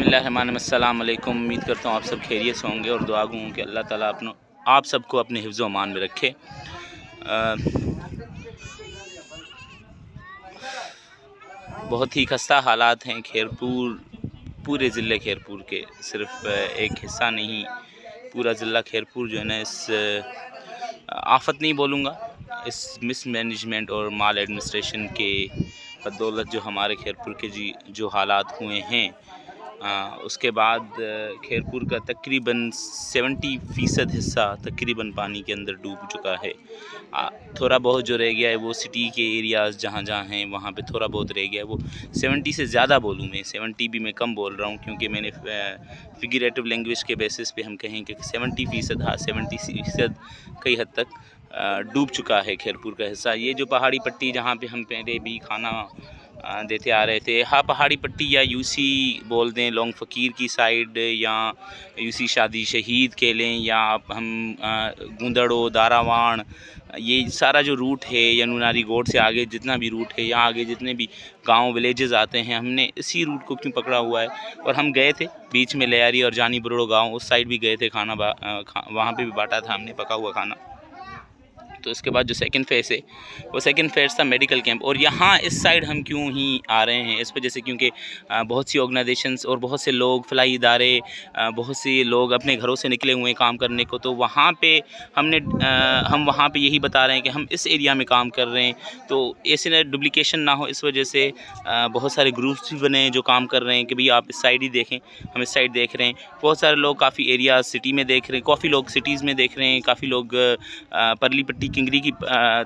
बिस्मिल्लाहिर्रहमानिर्रहीम। उम्मीद करता हूँ आप सब खैरियत से होंगे और दुआ गूँ कि अल्लाह ताला आप सबको अपने हिफ्ज़ व अमान में रखे। बहुत ही खस्ता हालात हैं खैरपुर, पूरे ज़िले खैरपुर के, सिर्फ़ एक हिस्सा नहीं, पूरा ज़िला खैरपुर जो है ना, इस आफ़त नहीं बोलूँगा, इस मिसमैनेजमेंट और माल एडमिनिस्ट्रेशन के बदौलत जो हमारे खैरपुर के जो हालात हुए हैं, उसके बाद खैरपुर का तकरीबन 70% हिस्सा तकरीबन पानी के अंदर डूब चुका है। थोड़ा बहुत जो रह गया है वो सिटी के एरियाज़ जहाँ हैं वहाँ पे थोड़ा बहुत रह गया है। वो 70 से ज़्यादा बोलूँ मैं, 70 भी मैं कम बोल रहा हूँ, क्योंकि मैंने फिगरेटिव लैंग्वेज के बेसिस पे हम कहें कि 70%, हाँ 70% कई हद तक डूब चुका है खैरपुर का हिस्सा। ये जो पहाड़ी पट्टी जहाँ पे हम पहले भी खाना देते आ रहे थे, हाँ पहाड़ी पट्टी या यूसी बोल दें, लोंग फ़कीर की साइड, या यूसी शादी शहीद के लें, या हम गुंदड़ो दारावाण, ये सारा जो रूट है, या नूनारी गोड से आगे जितना भी रूट है, यहाँ आगे जितने भी गांव विलेजेस आते हैं, हमने इसी रूट को क्यों पकड़ा हुआ है। और हम गए थे बीच में लयारी और जानी बुरड़ो गाँव, उस साइड भी गए थे, खाना वहाँ पर भी बांटा था हमने पका हुआ खाना। तो इसके बाद जो सेकंड फेज़ है वो सेकंड फेज़ था मेडिकल कैंप। और यहाँ इस साइड हम क्यों ही आ रहे हैं, इस वजह से क्योंकि बहुत सी ऑर्गेनाइजेशंस और बहुत से लोग, फलाही इदारे, बहुत से लोग अपने घरों से निकले हुए हैं काम करने को। तो वहाँ पे हम वहाँ पे यही बता रहे हैं कि हम इस एरिया में काम कर रहे हैं, तो ऐसे ना डुप्लिकेशन ना हो, इस वजह से बहुत सारे ग्रुप्स भी बने हैं जो काम कर रहे हैं कि भाई आप इस साइड ही देखें, हम इस साइड देख रहे हैं। बहुत सारे लोग काफ़ी एरियाज़ सिटी में देख रहे हैं, काफ़ी लोग सिटीज़ में देख रहे हैं, काफ़ी लोग परली पट्टी किंगरी की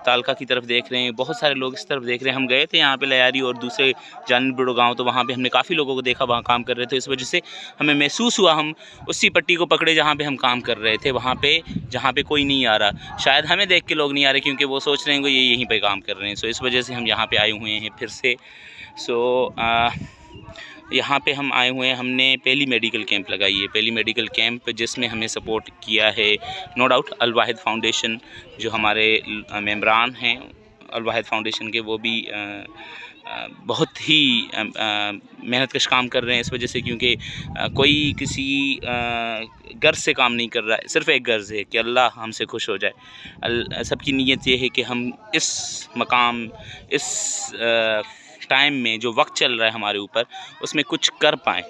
तालका की तरफ देख रहे हैं, बहुत सारे लोग इस तरफ देख रहे हैं। हम गए थे यहाँ पे लयारी और दूसरे जानी बुरड़ो गाँव, तो वहाँ पे हमने काफ़ी लोगों को देखा वहाँ काम कर रहे थे। इस वजह से हमें महसूस हुआ हम उसी पट्टी को पकड़े जहाँ पे हम काम कर रहे थे, वहाँ पे जहाँ पे कोई नहीं आ रहा। शायद हमें देख के लोग नहीं आ रहे क्योंकि वो सोच रहे हैं कि ये यहीं पर काम कर रहे हैं। सो इस वजह से हम यहाँ पर आए हुए हैं फिर से। यहाँ पे हम आए हुए हैं, हमने पहली मेडिकल कैंप लगाई है, पहली मेडिकल कैंप जिसमें हमें सपोर्ट किया है नो डाउट अल वाहिद फाउंडेशन, जो हमारे मेंबरान हैं अल वाहिद फाउंडेशन के, वो भी बहुत ही मेहनतकश काम कर रहे हैं। इस वजह से क्योंकि कोई किसी गर्ज से काम नहीं कर रहा है, सिर्फ़ एक गर्ज है कि अल्लाह हमसे खुश हो जाए। सबकी नीयत ये है कि हम इस मकाम, इस टाइम में जो वक्त चल रहा है हमारे ऊपर, उसमें कुछ कर पाएँ,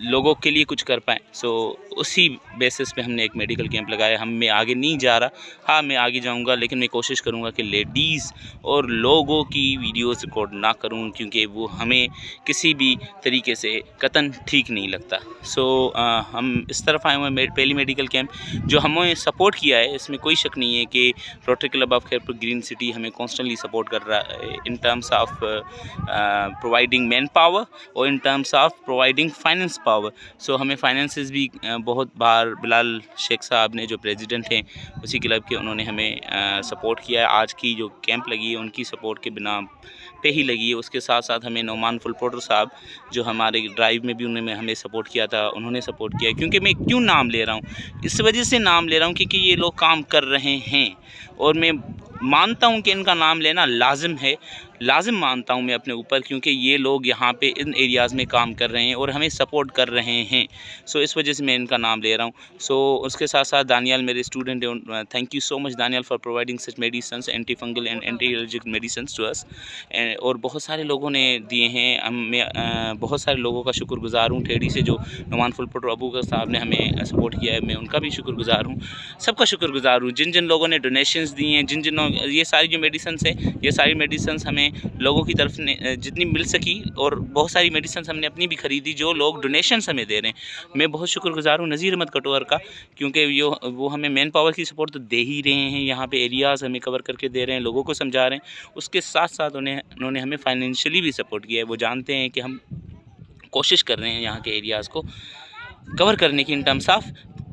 लोगों के लिए कुछ कर पाएँ। सो उसी बेसिस पे हमने एक मेडिकल कैंप लगाया। मैं आगे नहीं जा रहा, हाँ मैं आगे जाऊंगा, लेकिन मैं कोशिश करूंगा कि लेडीज़ और लोगों की वीडियोस रिकॉर्ड ना करूं, क्योंकि वो हमें किसी भी तरीके से कतन ठीक नहीं लगता। सो हम इस तरफ आए हुए हैं, पहली मेडिकल कैंप जो हमें सपोर्ट किया है, इसमें कोई शक नहीं है कि Rotary Club of Khairpur Green City हमें कॉन्स्टेंटली सपोर्ट कर रहा है in terms of providing man power और in terms of providing finance power. So हमें फाइनेंसेस भी बहुत बार बिलाल शेख साहब ने, जो प्रेसिडेंट हैं उसी क्लब के, उन्होंने हमें सपोर्ट किया है। आज की जो कैंप लगी है उनकी सपोर्ट के बिना पे ही लगी है। उसके साथ साथ हमें नोमान फुलपोटर साहब, जो हमारे ड्राइव में भी उन्होंने हमें सपोर्ट किया था, उन्होंने सपोर्ट किया। क्योंकि मैं क्यों नाम ले रहा हूँ, इस वजह से नाम ले रहा हूँ क्योंकि ये लोग काम कर रहे हैं और मैं मानता हूँ कि इनका नाम लेना लाजिम है, लाजिम मानता हूँ मैं अपने ऊपर, क्योंकि ये लोग यहाँ पे इन एरियाज़ में काम कर रहे हैं और हमें सपोर्ट कर रहे हैं। सो इस वजह से मैं इनका नाम ले रहा हूँ। सो उसके साथ साथ दानियाल मेरे स्टूडेंट हैं, thank you so much Daniyal for providing such medicines, anti fungal and anti allergic medicines to us. और बहुत सारे लोगों ने दिए हैं, मैं बहुत सारे लोगों का शुक्रगुजार हूँ। ठेड़ी से जो नुमान फुलपोटर अबू का साहब ने हमें सपोर्ट किया है, मैं उनका भी शुक्रगुजार हूँ, सबका शुक्रगुजार हूँ। जिन जिन लोगों ने डोनेशंस दिए हैं, जिन जिन ये सारी जो मेडिसिन्स हैं, ये सारी मेडिसिन्स हमें लोगों की तरफ ने जितनी मिल सकी, और बहुत सारी मेडिसिन्स हमने अपनी भी ख़रीदी जो लोग डोनेशंस हमें दे रहे हैं। मैं बहुत शुक्रगुजार हूँ नज़ीर अहमद कटोर का, क्योंकि वो हमें मैन पावर की सपोर्ट तो दे ही रहे हैं, यहाँ पे एरियाज़ हमें कवर करके दे रहे हैं, लोगों को समझा रहे हैं। उसके साथ साथ उन्होंने हमें फाइनेंशियली भी सपोर्ट किया है। वो जानते हैं कि हम कोशिश कर रहे हैं यहाँ के एरियाज़ को कवर करने की in terms of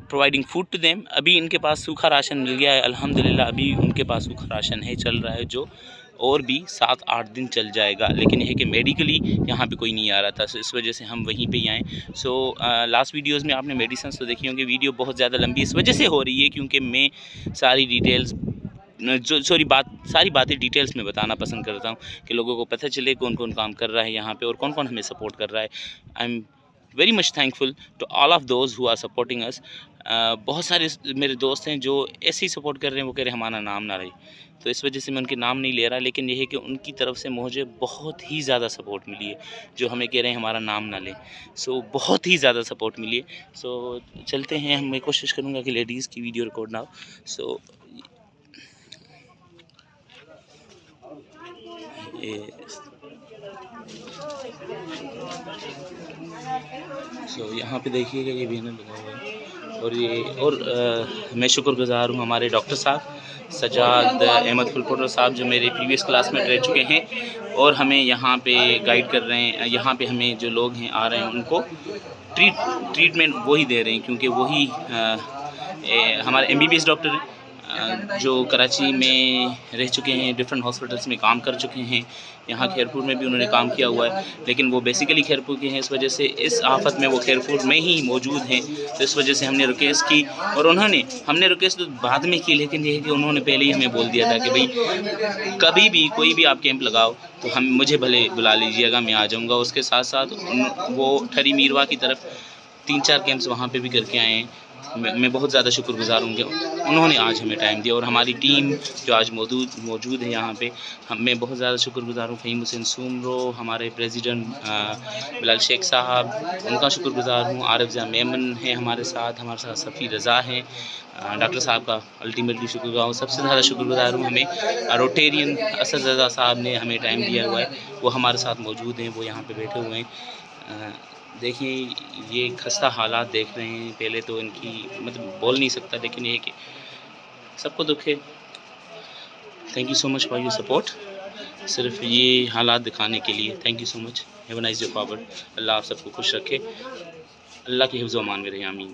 providing food to them. अभी इनके पास सूखा राशन मिल गया है अल्हम्दुलिल्लाह, अभी उनके पास सूखा राशन है, चल रहा है, जो और भी 7-8 दिन चल जाएगा। लेकिन यह है कि मेडिकली यहाँ पे कोई नहीं आ रहा था, सो इस वजह से हम वहीं पे ही आए। सो लास्ट वीडियोस में आपने मेडिसिन तो देखी होंगी, वीडियो बहुत ज़्यादा लंबी इस वजह से हो रही है क्योंकि मैं सारी डिटेल्स सारी बातें डिटेल्स में बताना पसंद करता हूँ कि लोगों को पता चले कौन कौन काम कर रहा है यहाँ पे और कौन कौन हमें सपोर्ट कर रहा है। I am very much thankful to all of those who are supporting us. बहुत सारे मेरे दोस्त हैं जो ऐसे ही सपोर्ट कर रहे हैं, वो कह रहे हैं हमारा नाम ना रहे, तो इस वजह से मैं उनके नाम नहीं ले रहा, लेकिन यह है कि उनकी तरफ से मुझे बहुत ही ज़्यादा सपोर्ट मिली है, जो हमें कह रहे हैं हमारा नाम ना लें। सो बहुत ही ज़्यादा सपोर्ट मिली है। सो चलते हैं, मैं कोशिश करूँगा कि लेडीज़ की वीडियो रिकॉर्ड ना हो। सो यहाँ पे देखिएगा ये बैनर लगा हुआ है, और मैं शुक्रगुजार हूँ हमारे डॉक्टर साहब सजाद अहमद फुलपुर साहब, जो मेरे प्रीवियस क्लासमेट रह चुके हैं और हमें यहाँ पे गाइड कर रहे हैं। यहाँ पे हमें जो लोग हैं आ रहे हैं उनको ट्रीटमेंट वही दे रहे हैं, क्योंकि वही हमारे MBBS डॉक्टर हैं जो कराची में रह चुके हैं, डिफरेंट हॉस्पिटल्स में काम कर चुके हैं। यहाँ खैरपुर में भी उन्होंने काम किया हुआ है, लेकिन वो बेसिकली खैरपुर के हैं, इस वजह से इस आफत में वो खैरपुर में ही मौजूद हैं। तो इस वजह से हमने रिक्वेस्ट की, और हमने रिक्वेस्ट तो बाद में की, लेकिन ये है कि उन्होंने पहले ही हमें बोल दिया था कि भाई कभी भी कोई भी आप कैंप लगाओ तो मुझे भले बुला लीजिएगा, मैं आ जाऊँगा। उसके साथ साथ वो ठरी मीरवा की तरफ 3-4 कैंप्स वहाँ पर भी करके आए हैं। मैं बहुत ज़्यादा शुक्रगुजार हूँ कि उन्होंने आज हमें टाइम दिया, और हमारी टीम जो आज मौजूद है यहाँ पे, मैं बहुत ज़्यादा शुक्रगुजार हूँ। फ़हीम हुसैन सुमरो, हमारे प्रेसिडेंट बिलाल शेख साहब, उनका शुक्रगुजार हूँ। आरिफ ज़िया मेमन है हमारे साथ सफ़ी रज़ा हैं, डॉक्टर साहब का अल्टीमेटली शुक्रगुजार हूँ। सबसे ज़्यादा शुक्रगुजार हूँ हमें रोटेरियन असद रज़ा साहब ने हमें टाइम दिया हुआ है, वो हमारे साथ मौजूद हैं, वो यहाँ पर बैठे हुए हैं। देखिए ये खस्ता हालात देख रहे हैं, पहले तो इनकी मतलब बोल नहीं सकता, लेकिन ये कि सबको दुख है। Thank you so much for your support, सिर्फ ये हालात दिखाने के लिए। Thank you so much, have a nice day forward. Allah आप सबको खुश रखे, अल्लाह के हिफ्ज़ व अमान में रहे, आमीन।